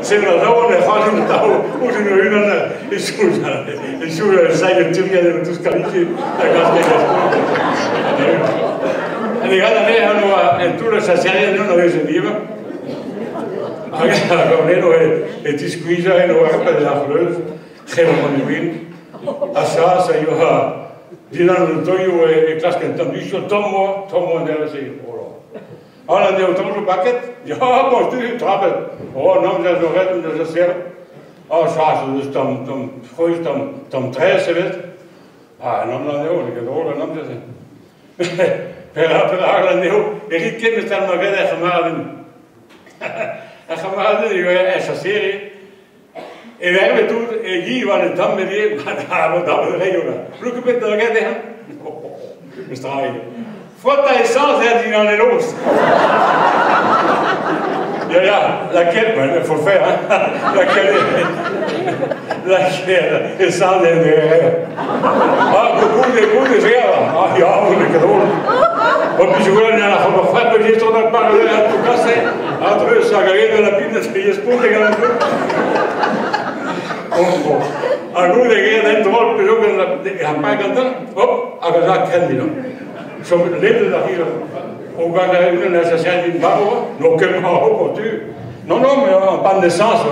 Senador, Hallentau, Urinöner, il suo sai teoria dello Tuscalisi, la cosa che è legata a me, hanno il tour saziale non avesse viva. Agora é discuída e não é para dar flores, removido. A chance eu ha, dirando do eu é classe que também só tomo nela sei oro. Olha deu tomo o paquete, já posso tu trabalho. Oh não já não reto não já ser. Oh chance dus tom 13 vet. Ah não deu, que dor não já sei. Pela deu, ele que me está uma vez chamado. A chamada de essa série e verme tudo e aqui vai então me dizer mas não dá regra porque bem da guerra estrai falta essência é de não é los ja laquelle mais faut faire laquelle essência é ah beaucoup de guerra ah ja on est drôle Op je gewoon naar de fat, maar je stond een paar uur aan de kast. Andere zaken la pinna je spunten gaan doen. A lui che dentro vol però che appagano, oh, a casa candido. Sono letto da hier. O guarda una necessità di barro, non che ma ho potuto. Non, mais en panne d'essence.